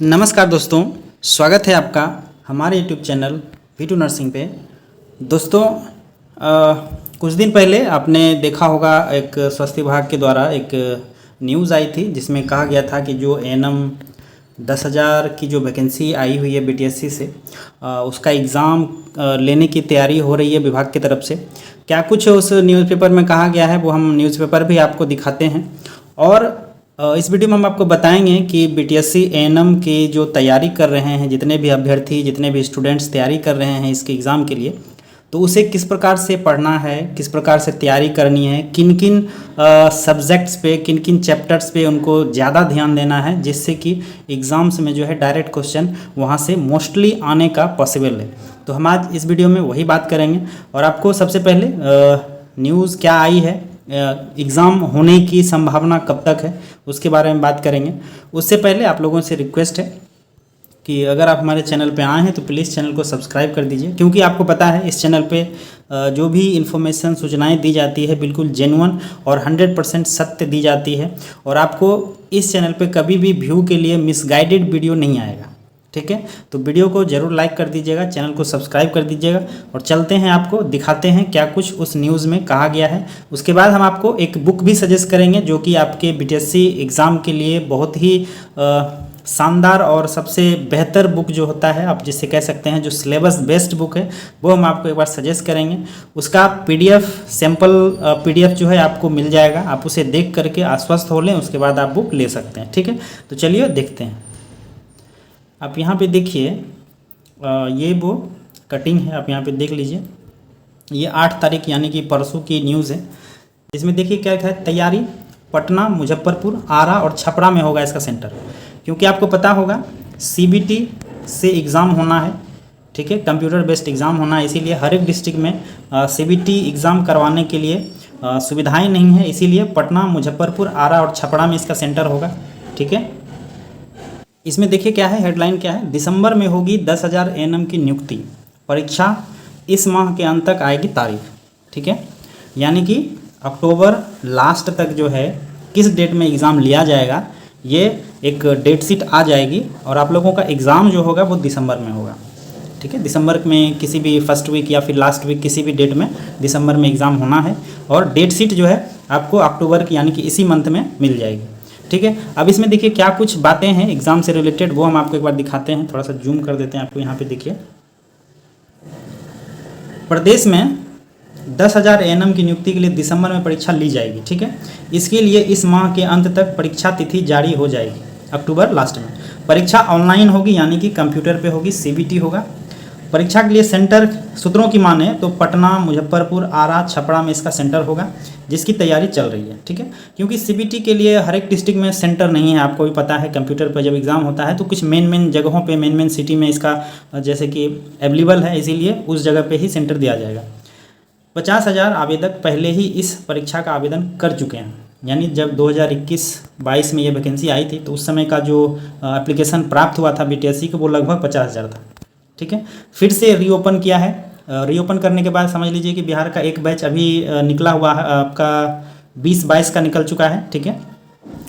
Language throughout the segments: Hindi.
नमस्कार दोस्तों, स्वागत है आपका हमारे YouTube चैनल V2 नर्सिंग पे। दोस्तों कुछ दिन पहले आपने देखा होगा एक स्वास्थ्य विभाग के द्वारा एक न्यूज़ आई थी जिसमें कहा गया था कि जो एएनएम 10,000 की जो वैकेंसी आई हुई है बीटीएससी से उसका एग्ज़ाम लेने की तैयारी हो रही है विभाग की तरफ से। क्या कुछ उस न्यूज़पेपर में कहा गया है वो हम न्यूज़पेपर भी आपको दिखाते हैं और इस वीडियो में हम आपको बताएंगे कि बीटीएससी एएनएम की जो तैयारी कर रहे हैं, जितने भी अभ्यर्थी, जितने भी स्टूडेंट्स तैयारी कर रहे हैं इसके एग्ज़ाम के लिए, तो उसे किस प्रकार से पढ़ना है, किस प्रकार से तैयारी करनी है, किन किन सब्जेक्ट्स पे, किन किन चैप्टर्स पे उनको ज़्यादा ध्यान देना है, जिससे कि एग्ज़ाम्स में जो है डायरेक्ट क्वेश्चन वहाँ से मोस्टली आने का पॉसिबल है। तो हम आज इस वीडियो में वही बात करेंगे और आपको सबसे पहले न्यूज़ क्या आई है, एग्ज़ाम होने की संभावना कब तक है, उसके बारे में बात करेंगे। उससे पहले आप लोगों से रिक्वेस्ट है कि अगर आप हमारे चैनल पे आए हैं तो प्लीज़ चैनल को सब्सक्राइब कर दीजिए, क्योंकि आपको पता है इस चैनल पे जो भी इन्फॉर्मेशन, सूचनाएं दी जाती है बिल्कुल जेन्युइन और 100% सत्य दी जाती है और आपको इस चैनल पे कभी भी व्यू के लिए मिसगाइडेड वीडियो नहीं आएगा। ठीक है, तो वीडियो को ज़रूर लाइक कर दीजिएगा, चैनल को सब्सक्राइब कर दीजिएगा और चलते हैं आपको दिखाते हैं क्या कुछ उस न्यूज़ में कहा गया है। उसके बाद हम आपको एक बुक भी सजेस्ट करेंगे जो कि आपके बीटीएससी एग्ज़ाम के लिए बहुत ही शानदार और सबसे बेहतर बुक जो होता है, आप जिसे कह सकते हैं जो सिलेबस बेस्ड बुक है, वो हम आपको एक बार सजेस्ट करेंगे। उसका पीडीएफ, सैम्पल पीडीएफ जो है आपको मिल जाएगा, आप उसे देख करके आश्वस्त हो लें, उसके बाद आप बुक ले सकते हैं। ठीक है, तो चलिए देखते हैं। आप यहाँ पे देखिए, ये वो कटिंग है, आप यहाँ पे देख लीजिए। ये 8 तारीख यानी कि परसों की न्यूज़ है। इसमें देखिए क्या है, तैयारी पटना, मुजफ्फरपुर, आरा और छपरा में होगा इसका सेंटर, क्योंकि आपको पता होगा सीबीटी से एग्ज़ाम होना है। ठीक है, कंप्यूटर बेस्ड एग्ज़ाम होना है, इसीलिए हर एक डिस्ट्रिक्ट में सीबीटी एग्ज़ाम करवाने के लिए सुविधाएँ नहीं है, इसीलिए पटना, मुजफ्फरपुर, आरा और छपरा में इसका सेंटर होगा। ठीक है, इसमें देखिए क्या है, हेडलाइन क्या है, दिसंबर में होगी 10,000 एएनएम की नियुक्ति, परीक्षा इस माह के अंत तक आएगी तारीख। ठीक है, यानी कि अक्टूबर लास्ट तक जो है किस डेट में एग्ज़ाम लिया जाएगा, ये एक डेट शीट आ जाएगी और आप लोगों का एग्ज़ाम जो होगा वो दिसंबर में होगा। ठीक है, दिसंबर में किसी भी फर्स्ट वीक या फिर लास्ट वीक किसी भी डेट में दिसंबर में एग्ज़ाम होना है और डेट शीट जो है आपको अक्टूबर की यानी कि इसी मंथ में मिल जाएगी। ठीक है, अब इसमें देखिए क्या कुछ बातें हैं एग्ज़ाम से रिलेटेड, वो हम आपको एक बार दिखाते हैं। थोड़ा सा जूम कर देते हैं आपको, यहाँ पे देखिए। प्रदेश में 10,000 एएनएम की नियुक्ति के लिए दिसंबर में परीक्षा ली जाएगी। ठीक है, इसके लिए इस माह के अंत तक परीक्षा तिथि जारी हो जाएगी, अक्टूबर लास्ट में। परीक्षा ऑनलाइन होगी यानी कि कंप्यूटर पे होगी, सीबीटी होगा। परीक्षा के लिए सेंटर सूत्रों की माने तो पटना, मुजफ्फरपुर, आरा, छपरा में इसका सेंटर होगा, जिसकी तैयारी चल रही है। ठीक है, क्योंकि सीबीटी के लिए हर एक डिस्ट्रिक्ट में सेंटर नहीं है, आपको भी पता है। कंप्यूटर पर जब एग्ज़ाम होता है तो कुछ मेन जगहों पे, मेन सिटी में इसका जैसे कि अवेलेबल है, इसीलिए उस जगह पे ही सेंटर दिया जाएगा। 50,000 आवेदक पहले ही इस परीक्षा का आवेदन कर चुके हैं, यानी जब 2021-22 में ये वैकेंसी आई थी तो उस समय का जो एप्लीकेशन प्राप्त हुआ था बीटीएससी को वो लगभग 50,000 था। ठीक है, फिर से रीओपन किया है। रीओपन करने के बाद समझ लीजिए कि बिहार का एक बैच अभी निकला हुआ है, आपका 20-22 का निकल चुका है। ठीक है,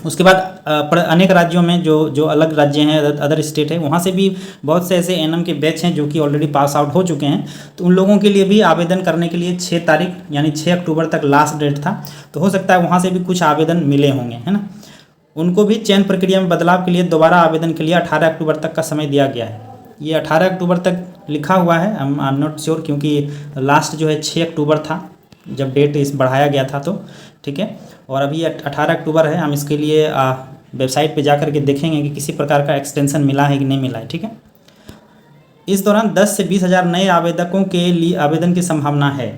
उसके बाद अनेक राज्यों में जो अलग राज्य हैं, अदर स्टेट है, वहाँ से भी बहुत से ऐसे एएनएम के बैच हैं जो कि ऑलरेडी पास आउट हो चुके हैं, तो उन लोगों के लिए भी आवेदन करने के लिए 6 तारीख यानी 6 अक्टूबर तक लास्ट डेट था। तो हो सकता है वहाँ से भी कुछ आवेदन मिले होंगे, है ना। उनको भी चयन प्रक्रिया में बदलाव के लिए दोबारा आवेदन के लिए 18 अक्टूबर तक का समय दिया गया है। ये 18 अक्टूबर तक लिखा हुआ है, आई एम नॉट श्योर, क्योंकि लास्ट जो है 6 अक्टूबर था जब डेट इस बढ़ाया गया था तो। ठीक है, और अभी 18 अक्टूबर है। हम इसके लिए वेबसाइट पे जाकर के देखेंगे कि किसी प्रकार का एक्सटेंशन मिला है कि नहीं मिला है। ठीक है, इस दौरान 10 से 20,000 नए आवेदकों के लिए आवेदन की संभावना है।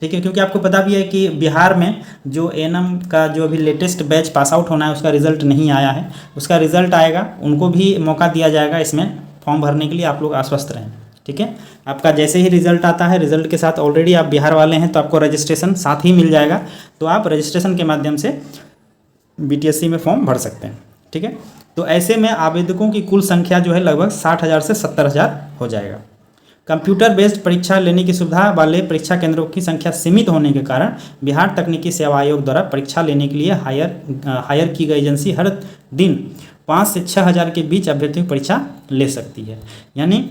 ठीक है, क्योंकि आपको पता भी है कि बिहार में जो एएनएम का जो अभी लेटेस्ट बैच पास आउट होना है उसका रिज़ल्ट नहीं आया है, उसका रिज़ल्ट आएगा, उनको भी मौका दिया जाएगा इसमें फॉर्म भरने के लिए। आप लोग आश्वस्त रहें। ठीक है, आपका जैसे ही रिज़ल्ट आता है, रिज़ल्ट के साथ ऑलरेडी आप बिहार वाले हैं तो आपको रजिस्ट्रेशन साथ ही मिल जाएगा, तो आप रजिस्ट्रेशन के माध्यम से बीटीएससी में फॉर्म भर सकते हैं। ठीक है, तो ऐसे में आवेदकों की कुल संख्या जो है लगभग 60,000 से 70,000 हो जाएगा। कंप्यूटर बेस्ड परीक्षा लेने की सुविधा वाले परीक्षा केंद्रों की संख्या सीमित होने के कारण बिहार तकनीकी सेवा आयोग द्वारा परीक्षा लेने के लिए हायर की गई एजेंसी हर दिन 5 से 6 हज़ार के बीच अभ्यर्थियों की परीक्षा ले सकती है। यानी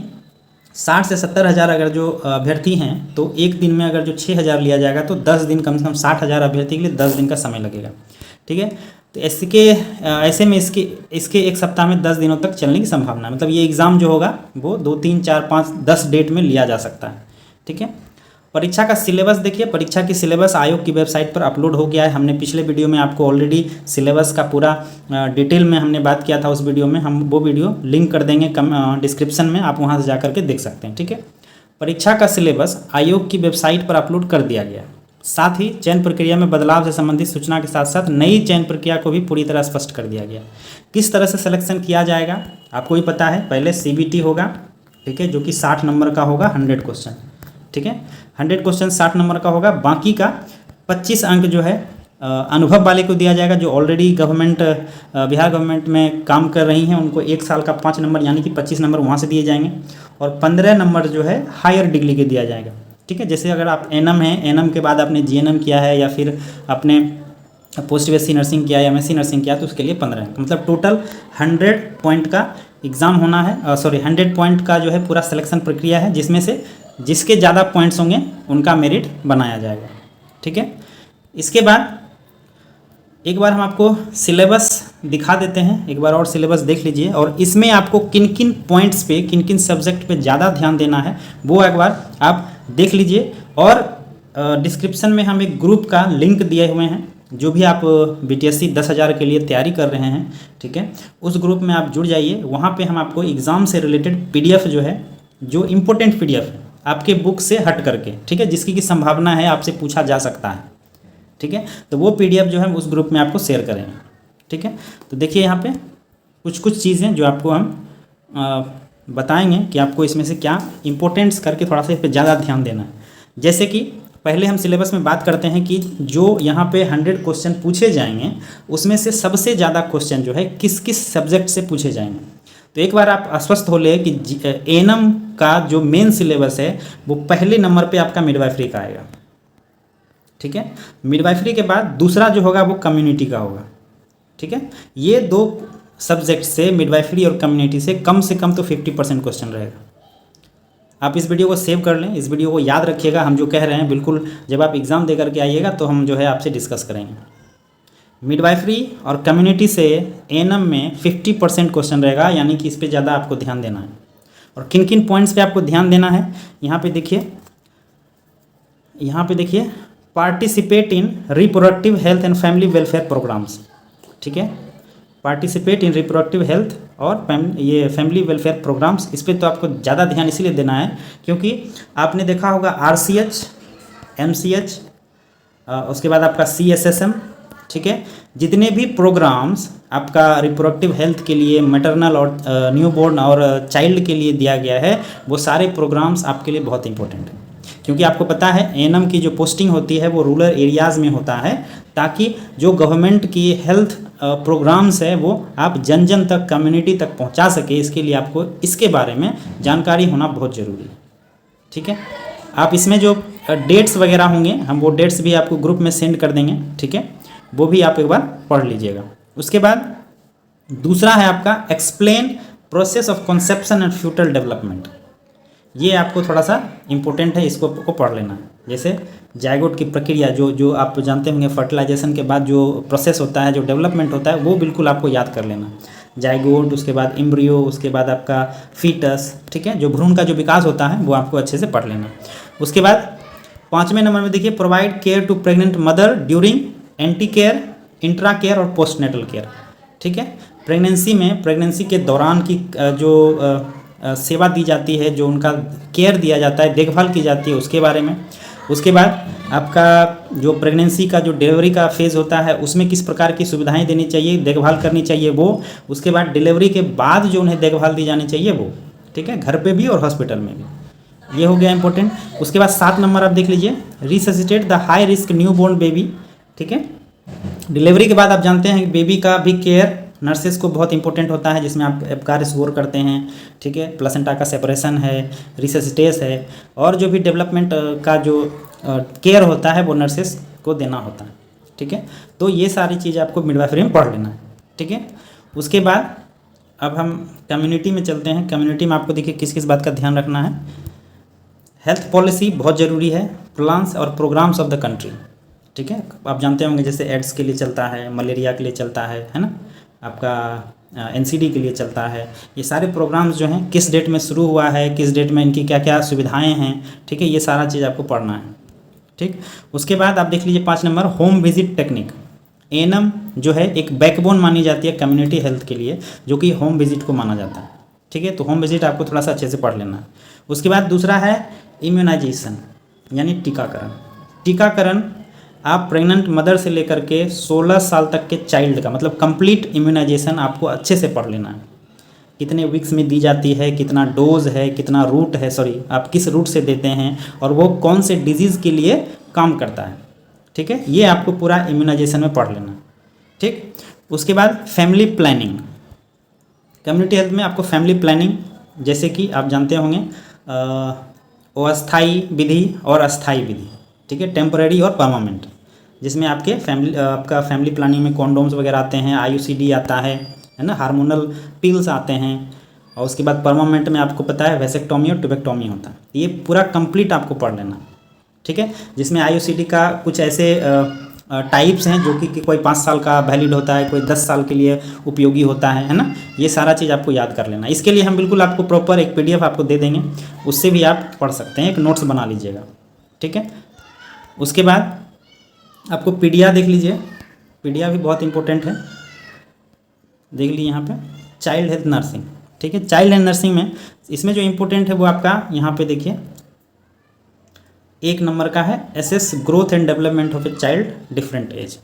60 से 70 हज़ार अगर जो अभ्यर्थी हैं तो एक दिन में अगर जो 6 हज़ार लिया जाएगा तो 10 दिन कम से कम 60 हज़ार अभ्यर्थी के लिए 10 दिन का समय लगेगा। ठीक है, तो ऐसे में इसके एक सप्ताह में 10 दिनों तक चलने की संभावना है। मतलब ये एग्ज़ाम जो होगा वो 2, 3, 4, 5, 10 डेट में लिया जा सकता है। ठीक है, परीक्षा का सिलेबस देखिए, परीक्षा की सिलेबस आयोग की वेबसाइट पर अपलोड हो गया है। हमने पिछले वीडियो में आपको ऑलरेडी सिलेबस का पूरा डिटेल में हमने बात किया था। उस वीडियो में हम वो वीडियो लिंक कर देंगे डिस्क्रिप्शन में, आप वहाँ से जा करके देख सकते हैं। ठीक है, परीक्षा का सिलेबस आयोग की वेबसाइट पर अपलोड कर दिया गया। साथ ही चयन प्रक्रिया में बदलाव से संबंधित सूचना के साथ साथ नई चयन प्रक्रिया को भी पूरी तरह स्पष्ट कर दिया गया। किस तरह से सिलेक्शन किया जाएगा आपको भी पता है। पहले CBT होगा, ठीक है, जो कि 60 नंबर का होगा, 100 क्वेश्चन। ठीक है, 100 क्वेश्चन 60 नंबर का होगा। बाकी का 25 अंक जो है अनुभव वाले को दिया जाएगा, जो ऑलरेडी बिहार गवर्नमेंट में काम कर रही हैं उनको 1 साल का 5 नंबर यानी कि 25 नंबर वहाँ से दिए जाएंगे। और 15 नंबर जो है हायर डिग्री के दिया जाएगा। ठीक है, जैसे अगर आप NM हैं, NM के बाद आपने GNM किया है या फिर आपने पोस्ट BSc नर्सिंग किया या MSc नर्सिंग किया तो उसके लिए 15 अंक, मतलब टोटल 100 पॉइंट का एग्ज़ाम होना है। 100 पॉइंट का जो है पूरा सिलेक्शन प्रक्रिया है, जिसमें से जिसके ज़्यादा पॉइंट्स होंगे उनका मेरिट बनाया जाएगा। ठीक है, इसके बाद एक बार हम आपको सिलेबस दिखा देते हैं, एक बार और सिलेबस देख लीजिए और इसमें आपको किन किन पॉइंट्स पे, किन किन सब्जेक्ट पे ज़्यादा ध्यान देना है वो एक बार आप देख लीजिए। और डिस्क्रिप्शन में हम एक ग्रुप का लिंक दिए हुए हैं, जो भी आप BTSC 10,000 के लिए तैयारी कर रहे हैं, ठीक है, उस ग्रुप में आप जुड़ जाइए। वहाँ पे हम आपको एग्ज़ाम से रिलेटेड PDF जो है, जो इम्पोर्टेंट PDF है आपके बुक से हट करके, ठीक है, जिसकी की संभावना है आपसे पूछा जा सकता है, ठीक है, तो वो PDF जो है उस ग्रुप में आपको शेयर करेंगे। ठीक है, तो देखिए यहाँ पे कुछ चीज़ें जो आपको हम बताएंगे कि आपको इसमें से क्या इंपॉर्टेंट्स करके थोड़ा सा इस पर ज़्यादा ध्यान देना है। जैसे कि पहले हम सिलेबस में बात करते हैं कि जो यहाँ पे 100 क्वेश्चन पूछे जाएंगे उसमें से सबसे ज़्यादा क्वेश्चन जो है किस किस सब्जेक्ट से पूछे जाएंगे। तो एक बार आप आश्वस्त हो ले कि NM का जो मेन सिलेबस है वो पहले नंबर पे आपका मिडवाइफरी का आएगा। ठीक है, मिडवाइफरी के बाद दूसरा जो होगा वो कम्युनिटी का होगा। ठीक है, ये 2 सब्जेक्ट से, मिडवाइफरी और कम्युनिटी से कम तो 50% क्वेश्चन रहेगा। आप इस वीडियो को सेव कर लें, इस वीडियो को याद रखिएगा। हम जो कह रहे हैं बिल्कुल जब आप एग्ज़ाम दे करके आइएगा तो हम जो है आपसे डिस्कस करेंगे। मिडवाइफरी और कम्युनिटी से NM में 50% क्वेश्चन रहेगा, यानी कि इस पर ज़्यादा आपको ध्यान देना है। और किन किन पॉइंट्स पे आपको ध्यान देना है यहाँ पे देखिए, participate in reproductive health and family welfare programs. ठीक है, पार्टिसिपेट इन रिप्रोडक्टिव हेल्थ और ये फैमिली वेलफेयर प्रोग्राम्स, इस पर तो आपको ज़्यादा ध्यान इसीलिए देना है क्योंकि आपने देखा होगा RCH, MCH, उसके बाद आपका CSSM। ठीक है, जितने भी प्रोग्राम्स आपका रिप्रोडक्टिव हेल्थ के लिए, मैटरनल और न्यूबॉर्न और चाइल्ड के लिए दिया गया है, वो सारे प्रोग्राम्स आपके लिए बहुत इंपॉर्टेंट है। क्योंकि आपको पता है NM की जो पोस्टिंग होती है वो रूरल एरियाज़ में होता है, ताकि जो गवर्नमेंट की हेल्थ प्रोग्राम्स है वो आप जन जन तक, कम्युनिटी तक पहुंचा सके। इसके लिए आपको इसके बारे में जानकारी होना बहुत ज़रूरी है। ठीक है, आप इसमें जो डेट्स वगैरह होंगे हम वो डेट्स भी आपको ग्रुप में सेंड कर देंगे। ठीक है, वो भी आप एक बार पढ़ लीजिएगा। उसके बाद दूसरा है आपका explain process of conception and future development. ये आपको थोड़ा सा इम्पोर्टेंट है, इसको आपको पढ़ लेना है। जैसे जायगोट की प्रक्रिया, जो आप जानते होंगे, फर्टिलाइजेशन के बाद जो प्रोसेस होता है, जो डेवलपमेंट होता है, वो बिल्कुल आपको याद कर लेना। जायगोट, उसके बाद एम्ब्रियो, उसके बाद आपका फीटस, ठीक है, जो भ्रूण का जो विकास होता है वो आपको अच्छे से पढ़ लेना। उसके बाद 5वें नंबर में देखिए, provide care to pregnant mother during anti care, intra care और पोस्टनेटल केयर। ठीक है, प्रेगनेंसी के दौरान की जो सेवा दी जाती है, जो उनका केयर दिया जाता है, देखभाल की जाती है, उसके बारे में। उसके बाद आपका जो प्रेगनेंसी का जो डिलीवरी का फेज़ होता है उसमें किस प्रकार की सुविधाएं देनी चाहिए, देखभाल करनी चाहिए वो। उसके बाद डिलीवरी के बाद जो उन्हें देखभाल दी जानी चाहिए वो, ठीक है, घर पे भी और हॉस्पिटल में भी। ये हो गया इंपॉर्टेंट। उसके बाद 7 नंबर आप देख लीजिए, resuscitate the high risk new born baby. ठीक है, डिलीवरी के बाद आप जानते हैं बेबी का भी केयर नर्सेस को बहुत इंपॉर्टेंट होता है, जिसमें आप एबकार स्कोर करते हैं, ठीक है, प्लेसेंटा का सेपरेशन है, रिससिटेस है, और जो भी डेवलपमेंट का जो केयर होता है वो नर्सेस को देना होता है, ठीक है। तो ये सारी चीज़ आपको मिडवाइफरी में पढ़ लेना है, ठीक है। उसके बाद अब हम कम्युनिटी में चलते हैं। कम्युनिटी में आपको देखिए किस किस बात का ध्यान रखना है। हेल्थ पॉलिसी बहुत ज़रूरी है, प्लान्स और प्रोग्राम्स ऑफ द कंट्री, ठीक है। आप जानते होंगे जैसे एड्स के लिए चलता है, मलेरिया के लिए चलता है ना, आपका एनसीडी के लिए चलता है। ये सारे प्रोग्राम्स जो हैं किस डेट में शुरू हुआ है, किस डेट में इनकी क्या क्या सुविधाएं हैं, ठीक है, ये सारा चीज़ आपको पढ़ना है, ठीक। उसके बाद आप देख लीजिए 5 number home visit technique. ANM जो है एक बैकबोन मानी जाती है कम्युनिटी हेल्थ के लिए, जो कि होम विजिट को माना जाता है, ठीक है। तो होम विजिट आपको थोड़ा सा अच्छे से पढ़ लेना है। उसके बाद दूसरा है इम्यूनाइजेशन यानी टीकाकरण। टीकाकरण आप प्रेग्नेंट मदर से लेकर के 16 साल तक के चाइल्ड का मतलब कंप्लीट इम्यूनाइजेशन आपको अच्छे से पढ़ लेना है। कितने वीक्स में दी जाती है, कितना डोज है, कितना रूट है, आप किस रूट से देते हैं, और वो कौन से डिजीज़ के लिए काम करता है, ठीक है। ये आपको पूरा इम्यूनाइजेशन में पढ़ लेना, ठीक। उसके बाद फैमिली प्लानिंग। कम्युनिटी हेल्थ में आपको फैमिली प्लानिंग, जैसे कि आप जानते होंगे अस्थायी विधि और अस्थायी विधि, ठीक है, टेम्परेरी और परमानेंट, जिसमें आपके आपका फैमिली प्लानिंग में कॉन्डोम्स वगैरह आते हैं, आईयूसीडी आता है ना, हार्मोनल पिल्स आते हैं, और उसके बाद परमानेंट में आपको पता है वेसेक्टोमी और ट्यूबेक्टोमी होता है। ये पूरा कंप्लीट आपको पढ़ लेना, ठीक है। जिसमें आईयूसीडी का कुछ ऐसे टाइप्स हैं जो कि कोई 5 साल का वैलिड होता है, कोई 10 साल के लिए उपयोगी होता है ना। ये सारा चीज़ आपको याद कर लेना। इसके लिए हम बिल्कुल आपको प्रॉपर एक पीडीएफ आपको दे देंगे, उससे भी आप पढ़ सकते हैं, एक नोट्स बना लीजिएगा, ठीक है। उसके बाद आपको पीडिया देख लीजिए, पीडिया भी बहुत इंपॉर्टेंट है, देख लीजिए यहाँ पे चाइल्ड हेल्थ नर्सिंग, ठीक है। चाइल्ड हेल्थ नर्सिंग में इसमें जो इम्पोर्टेंट है वो आपका यहाँ पे देखिए 1 नंबर का है assess growth and development of a child different age.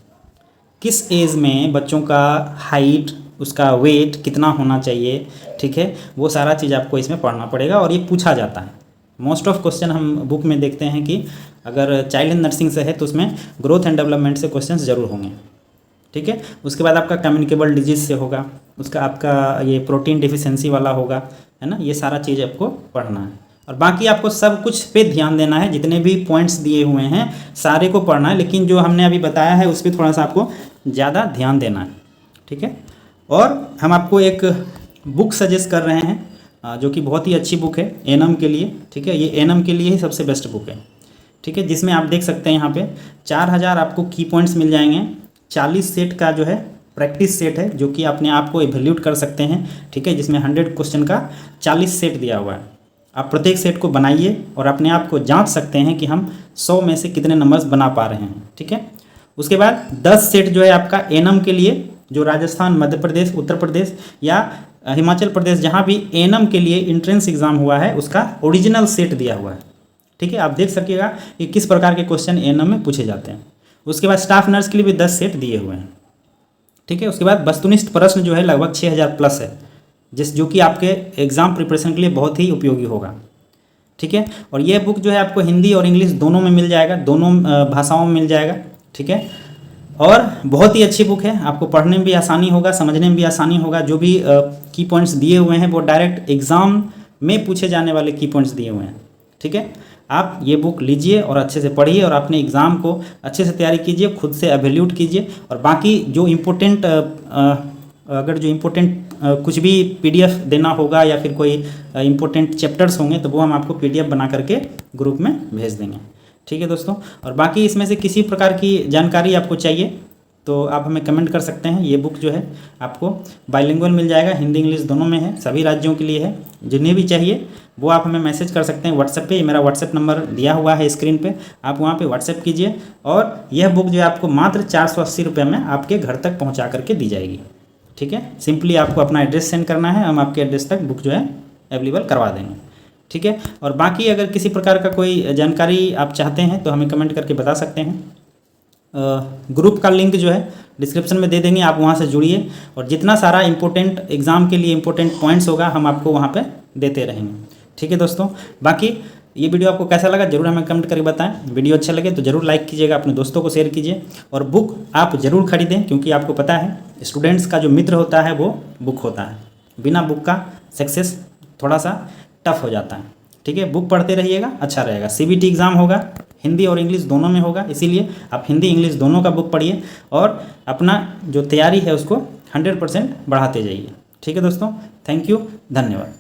किस एज में बच्चों का हाइट, उसका वेट कितना होना चाहिए, ठीक है, वो सारा चीज़ आपको इसमें पढ़ना पड़ेगा, और ये पूछा जाता है। मोस्ट ऑफ क्वेश्चन हम बुक में देखते हैं कि अगर चाइल्ड हेल्थ नर्सिंग से है तो उसमें ग्रोथ एंड डेवलपमेंट से क्वेश्चंस जरूर होंगे, ठीक है। उसके बाद आपका कम्युनिकेबल डिजीज़ से होगा, उसका आपका ये प्रोटीन डिफिशियंसी वाला होगा, है ना। ये सारा चीज़ आपको पढ़ना है, और बाकी आपको सब कुछ पे ध्यान देना है। जितने भी पॉइंट्स दिए हुए हैं सारे को पढ़ना है, लेकिन जो हमने अभी बताया है उस पर थोड़ा सा आपको ज़्यादा ध्यान देना है, ठीक है। और हम आपको एक बुक सजेस्ट कर रहे हैं जो कि बहुत ही अच्छी बुक है एएनएम के लिए, ठीक है। ये एएनएम के लिए ही सबसे बेस्ट बुक है, ठीक है, जिसमें आप देख सकते हैं यहाँ पे 4000 आपको की पॉइंट्स मिल जाएंगे। 40 सेट का जो है प्रैक्टिस सेट है, जो कि अपने आप को एवेल्यूट कर सकते हैं, ठीक है, जिसमें 100 क्वेश्चन का 40 सेट दिया हुआ है। आप प्रत्येक सेट को बनाइए और अपने आप को जांच सकते हैं कि हम 100 में से कितने नंबर्स बना पा रहे हैं, ठीक है। उसके बाद 10 सेट जो है आपका एएनएम के लिए, जो राजस्थान, मध्य प्रदेश, उत्तर प्रदेश या हिमाचल प्रदेश जहाँ भी एएनएम के लिए इंट्रेंस एग्जाम हुआ है उसका ओरिजिनल सेट दिया हुआ है, ठीक है। आप देख सकिएगा कि किस प्रकार के क्वेश्चन एएनएम में पूछे जाते हैं। उसके बाद स्टाफ नर्स के लिए भी 10 सेट दिए हुए हैं, ठीक है। उसके बाद वस्तुनिष्ठ प्रश्न जो है लगभग 6000 प्लस है, जो कि आपके एग्ज़ाम प्रिपरेशन के लिए बहुत ही उपयोगी होगा, ठीक है। और यह बुक जो है आपको हिंदी और इंग्लिश दोनों में मिल जाएगा, दोनों भाषाओं में मिल जाएगा, ठीक है। और बहुत ही अच्छी बुक है, आपको पढ़ने में भी आसानी होगा, समझने में भी आसानी होगा। जो भी की पॉइंट्स दिए हुए हैं वो डायरेक्ट एग्ज़ाम में पूछे जाने वाले की पॉइंट्स दिए हुए हैं, ठीक है। आप ये बुक लीजिए और अच्छे से पढ़िए और अपने एग्ज़ाम को अच्छे से तैयारी कीजिए, खुद से एवेल्यूट कीजिए। और बाकी जो इम्पोर्टेंट अगर जो इम्पोर्टेंट कुछ भी पीडीएफ देना होगा या फिर कोई इम्पोर्टेंट चैप्टर्स होंगे तो वो हम आपको पीडीएफ बना करके ग्रुप में भेज देंगे, ठीक है दोस्तों। और बाकी इसमें से किसी प्रकार की जानकारी आपको चाहिए तो आप हमें कमेंट कर सकते हैं। ये बुक जो है आपको बाइलिंगुअल मिल जाएगा, हिंदी इंग्लिश दोनों में है, सभी राज्यों के लिए है। जिन्हें भी चाहिए वो आप हमें मैसेज कर सकते हैं व्हाट्सएप पे। मेरा व्हाट्सएप नंबर दिया हुआ है स्क्रीन पे, आप वहाँ पे व्हाट्सएप कीजिए और यह बुक जो है आपको मात्र 480 रुपये में आपके घर तक पहुँचा करके दी जाएगी, ठीक है। सिंपली आपको अपना एड्रेस सेंड करना है, हम आपके एड्रेस तक बुक जो है अवेलेबल करवा देंगे, ठीक है। और बाकी अगर किसी प्रकार का कोई जानकारी आप चाहते हैं तो हमें कमेंट करके बता सकते हैं। ग्रुप का लिंक जो है डिस्क्रिप्शन में दे देंगे, आप वहाँ से जुड़िए और जितना सारा इंपॉर्टेंट एग्ज़ाम के लिए इंपॉर्टेंट पॉइंट्स होगा हम आपको वहाँ पे देते रहेंगे, ठीक है दोस्तों। बाकी ये वीडियो आपको कैसा लगा जरूर हमें कमेंट करके बताएं। वीडियो अच्छा लगे तो ज़रूर लाइक कीजिएगा, अपने दोस्तों को शेयर कीजिए और बुक आप ज़रूर खरीदें क्योंकि आपको पता है स्टूडेंट्स का जो मित्र होता है वो बुक होता है। बिना बुक का सक्सेस थोड़ा सा टफ हो जाता है। ठीक है, बुक पढ़ते रहिएगा, अच्छा रहेगा। CBT एग्ज़ाम होगा, हिंदी और इंग्लिश दोनों में होगा, इसीलिए आप हिंदी इंग्लिश दोनों का बुक पढ़िए और अपना जो तैयारी है उसको 100% बढ़ाते जाइए। ठीक है दोस्तों, थैंक यू, धन्यवाद।